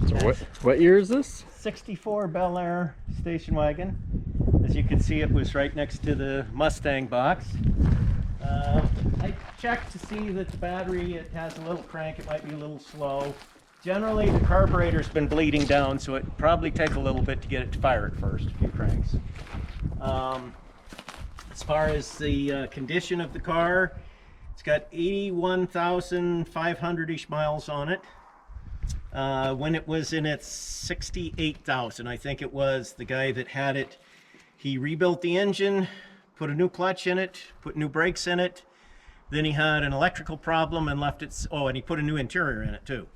So what year is this? 64 Bel Air station wagon. As you can see, it was right next to the Mustang box. I checked to see that the battery, it has a little crank, it might be a little slow. Generally, the carburetor's been bleeding down, so it probably take a little bit to get it to fire at first, a few cranks. As far as the condition of the car, it's got 81,500-ish miles on it. When it was in its 68,000, I think it was, the guy that had it, he rebuilt the engine, put a new clutch in it, put new brakes in it. Then he had an electrical problem and left it, and he put a new interior in it too.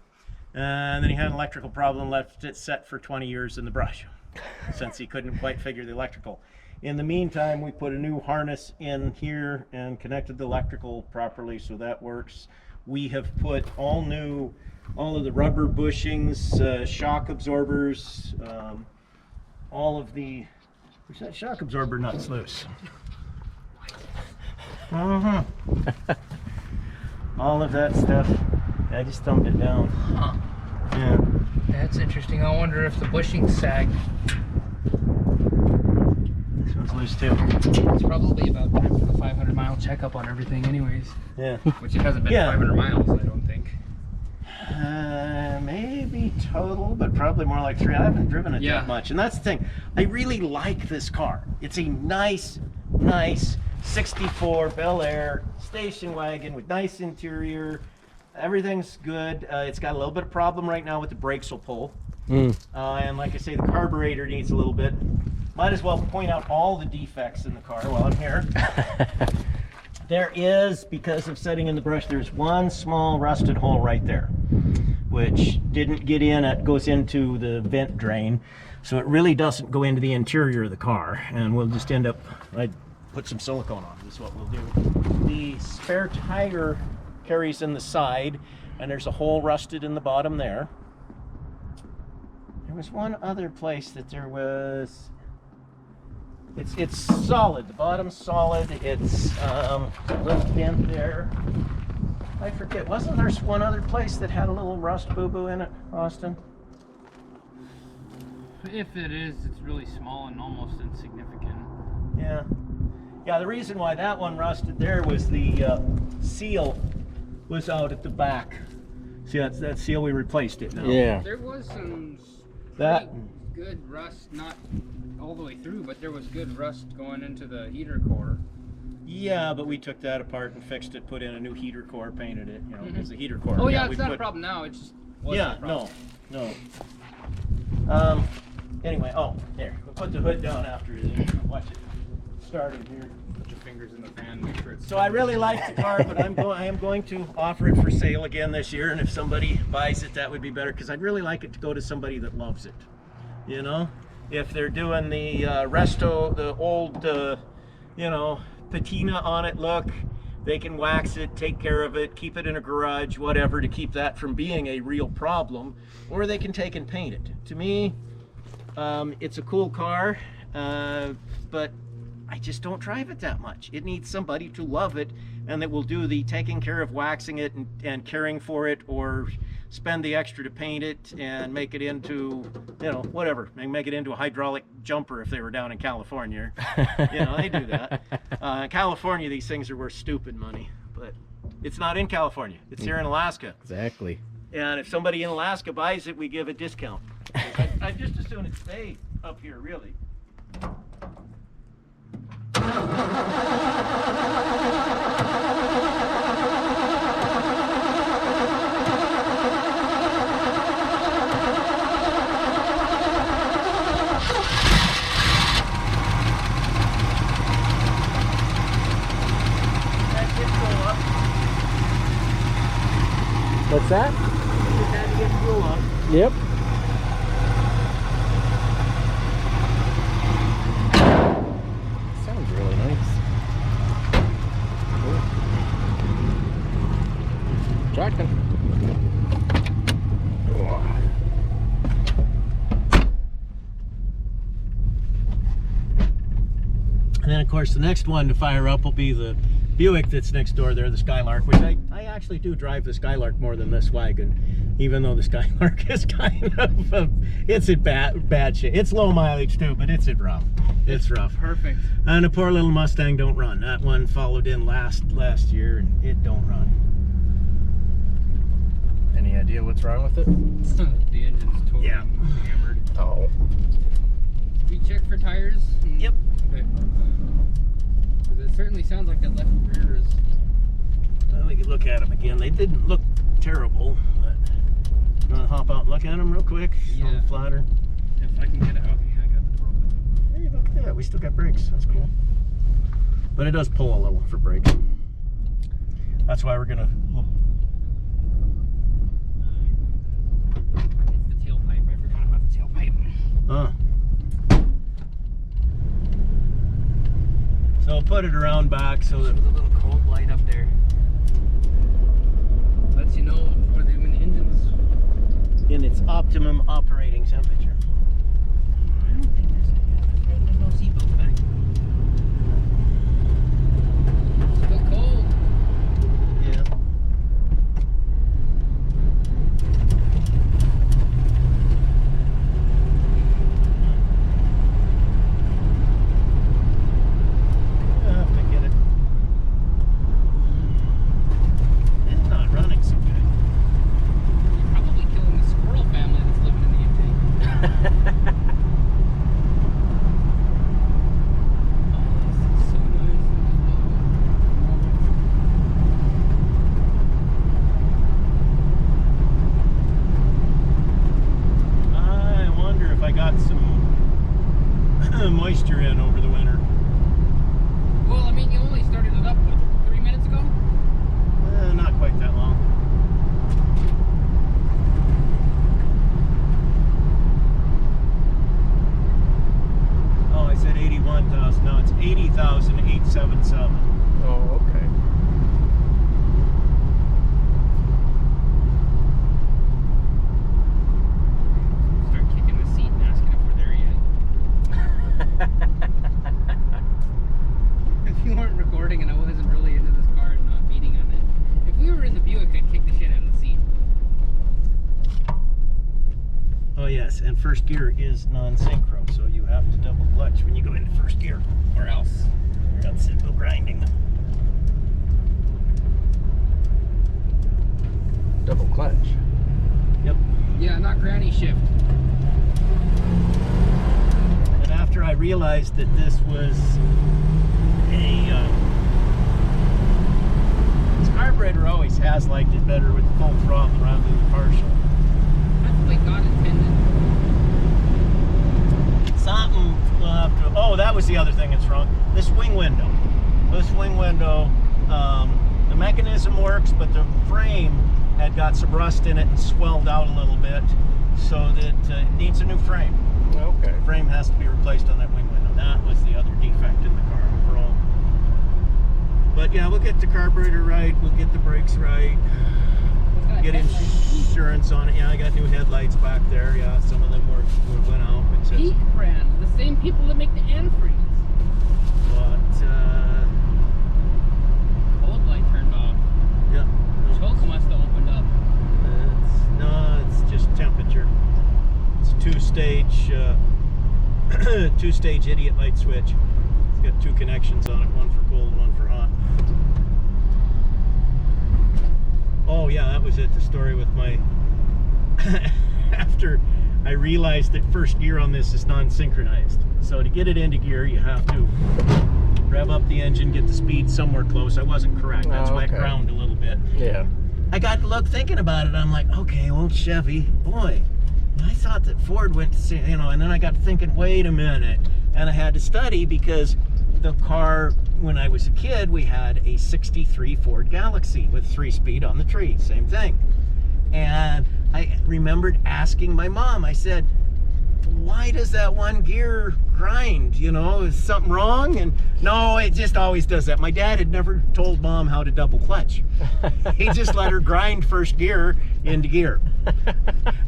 And then he had an electrical problem, left it set for 20 years in the brush, since he couldn't quite figure the electrical. In the meantime, we put a new harness in here and connected the electrical properly, so that works. We have put all of the rubber bushings, shock absorbers, all of the, there's that shock absorber nuts loose. All of that stuff. I just thumbed it down. Huh. Yeah. That's interesting. I wonder if the bushing sagged. This one's loose too. It's probably about time for the 500-mile checkup on everything anyways. Yeah. Which it hasn't been 500 miles, I don't think. Maybe total, but probably more like 3. I haven't driven it that much. And that's the thing. I really like this car. It's a nice 64 Bel Air station wagon with nice interior. Everything's good. It's got a little bit of problem right now with the brakes will pull. And like I say, the carburetor needs a little bit. Might as well point out all the defects in the car while I'm here. There is, because of setting in the brush, there's one small rusted hole right there, which didn't get in. It goes into the vent drain, so it really doesn't go into the interior of the car, and we'll just end up, I'd put some silicone on. This is what we'll do. The spare tire carries in the side, and there's a hole rusted in the bottom there. There was one other place that there was, it's solid, the bottom's solid, it's a little dent there. I forget, wasn't there one other place that had a little rust boo-boo in it, Austin? If it is, it's really small and almost insignificant. Yeah. Yeah, the reason why that one rusted there was the seal was out at the back. See, that's that seal, we replaced it now. Yeah. There was some good rust, not all the way through, but there was good rust going into the heater core. Yeah, but we took that apart and fixed it, put in a new heater core, painted it, you know, because the heater core. Oh yeah, it's not a problem now, it just wasn't a problem. No. Anyway, there, we'll put the hood down after it. Watch it starting here. Put your fingers in the fan, make sure it's... So I really like the car, but I am going to offer it for sale again this year, and if somebody buys it, that would be better, because I'd really like it to go to somebody that loves it, you know? If they're doing the resto, the old, you know, patina on it look, they can wax it, take care of it, keep it in a garage, whatever, to keep that from being a real problem, or they can take and paint it. To me, it's a cool car, but I just don't drive it that much. It needs somebody to love it and that will do the taking care of waxing it and caring for it, or spend the extra to paint it and make it into, you know, whatever. Make it into a hydraulic jumper if they were down in California. You know, they do that. In California, these things are worth stupid money, but it's not in California. It's here in Alaska. Exactly. And if somebody in Alaska buys it, we give a discount. I'd just as soon it stay up here, really. What's that? Just had to get fuel up. Yep. Sounds really nice. Cool. Tracking. And then of course the next one to fire up will be the Buick that's next door there, the Skylark, which I actually do drive the Skylark more than this wagon. Even though the Skylark is kind of, it's in bad shape. It's low mileage too, but it's rough. It's rough. Perfect. And the poor little Mustang don't run. That one followed in last year, and it don't run. Any idea what's wrong with it? The engine's totally hammered. Oh. We checked for tires? Yep. Okay. Because it certainly sounds like that left rear is... Well, we could look at them again. They didn't look terrible, but you want to hop out and look at them real quick? Yeah. On the flatter. If I can get it out. Yeah, I got the door open. Hey, look at that. We still got brakes. That's cool. But it does pull a little for braking. That's why we're gonna. It's the tailpipe. I forgot about the tailpipe. So put it around back so that. With a little cold light up there. Lets you know where the engine's... In its optimum operating temperature. I don't think there's no seatbelt back. Still cold. Yeah. I'll have to get it. It's not running so good. You're probably killing the squirrel family that's living in the intake. Oh, this is so nice. I wonder if I got some moisture in over the winter. Well, I mean, you only started it up, what, 3 minutes ago? Not quite that long. Oh, I said 81,000. No, it's 80,877. Oh, okay. Start kicking the seat and asking if we're there yet. If you weren't recording and I wasn't really into this car and not beating on it, if we were in the Buick, I'd kick the shit out of the seat. Oh yes, and first gear is non-synchro, so you have to double clutch when you go into first gear, or else that's simple grinding. Double clutch. Yep. Yeah, not granny shift. And after I realized that this was this carburetor always has liked it better with full throttle rather than partial. That's the way God intended. Something we'll have to. Oh, that was the other thing that's wrong. This wing window. This wing window, the mechanism works, but the frame had got some rust in it and swelled out a little bit, so that it needs a new frame. Okay. Frame has to be replaced on that wing window. That was the other defect in the car overall. But yeah, we'll get the carburetor right. We'll get the brakes right. It's got Get headlights. insurance on it. Yeah, I got new headlights back there. Yeah, some of them went out. It says, Peak brand, the same people that make the antifreeze. but Cold light turned off. yeah, Choke must have opened up. it's just temperature. It's a two-stage idiot light switch. It's got two connections on it, one for cold, one for hot. Oh yeah, that was it. The story with my after I realized that first gear on this is non-synchronized. So to get it into gear, you have to rev up the engine, get the speed somewhere close. I wasn't correct. That's why I okay. ground a little bit. Yeah. I got to look thinking about it. I'm like, okay, old Chevy, boy. I thought that Ford went to, and then I got thinking, wait a minute. And I had to study because the car, when I was a kid, we had a 63 Ford Galaxy with 3-speed on the tree, same thing. And I remembered asking my mom, I said, why does that one gear grind? Is something wrong? And no, it just always does that. My dad had never told mom how to double clutch. He just let her grind first gear into gear.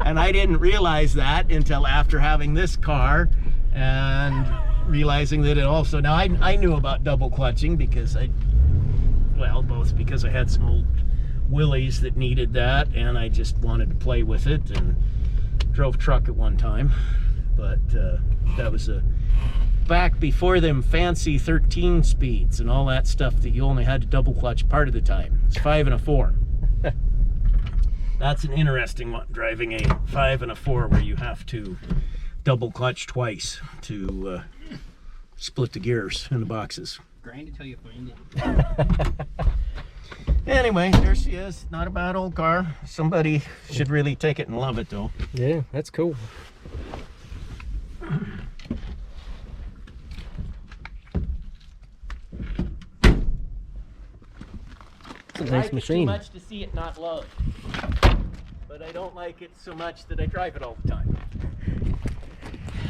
And I didn't realize that until after having this car and realizing that it also, now I knew about double clutching because both because I had some Willys that needed that, and I just wanted to play with it and drove truck at one time. But that was back before them fancy 13 speeds and all that stuff that you only had to double clutch part of the time. It's 5 and a 4. That's an interesting one, driving a 5 and a 4 where you have to double clutch twice to split the gears in the boxes. Grind until you find it. Anyway, there she is. Not a bad old car. Somebody should really take it and love it, though. Yeah, that's cool. It's a nice like machine. it too much to see it not loved, but I don't like it so much that I drive it all the time.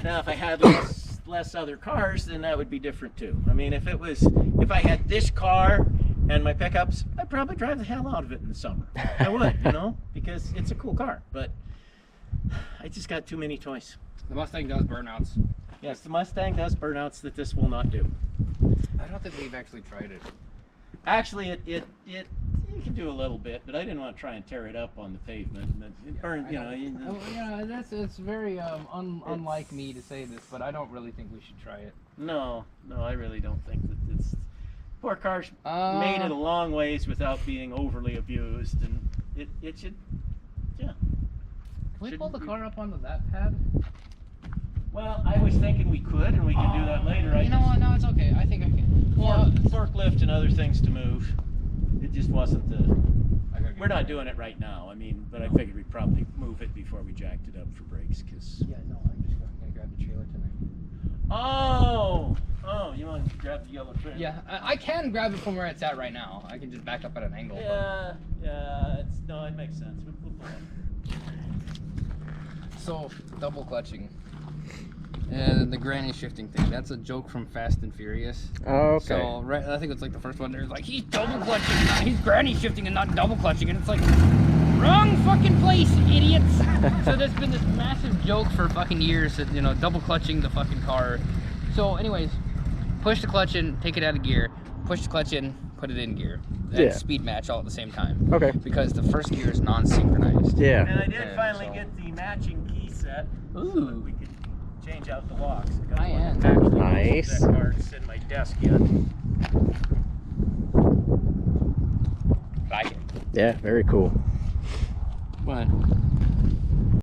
Now, if I had less other cars, then that would be different too. I mean, if I had this car and my pickups, I'd probably drive the hell out of it in the summer. I would, you know, because it's a cool car. But I just got too many toys. The Mustang does burnouts. Yes, the Mustang does burnouts that this will not do. I don't think we've actually tried it. Actually, you can do a little bit, but I didn't want to try and tear it up on the pavement. Or, you know, Oh, yeah, it's very unlike me to say this, but I don't really think we should try it. No, I really don't think that it's. Poor car's made it a long ways without being overly abused, and it should, yeah. Can we pull the car up onto that pad? Well, I was thinking we could, and we can do that later. You know what? No, it's okay. I think I can. Well, Forklift and other things to move. It just wasn't the. I gotta get We're not doing it right now. I mean, but I figured we'd probably move it before we jacked it up for brakes, because. Yeah, no, I'm just gonna grab the trailer tonight. Oh, you want to grab the yellow trailer? Yeah, I can grab it from where it's at right now. I can just back up at an angle. Yeah, it makes sense. We'll pull it. So, double clutching. And the granny shifting thing, that's a joke from Fast and Furious. Oh, okay. So, right, I think it's like the first one, there's like, he's double clutching, he's granny shifting and not double clutching, and it's like, wrong fucking place, idiots! So there's been this massive joke for fucking years that, you know, double clutching the fucking car. So anyways, push the clutch in, take it out of gear, push the clutch in, put it in gear. And Yeah. speed match all at the same time. Okay. Because the first gear is non-synchronized. Yeah. And I did And finally so- get the matching key set. So that Ooh. we could change out the locks. I got High one end. that actually goes Nice. with that car. It's in my desk yet. Like it. Yeah, very cool. What?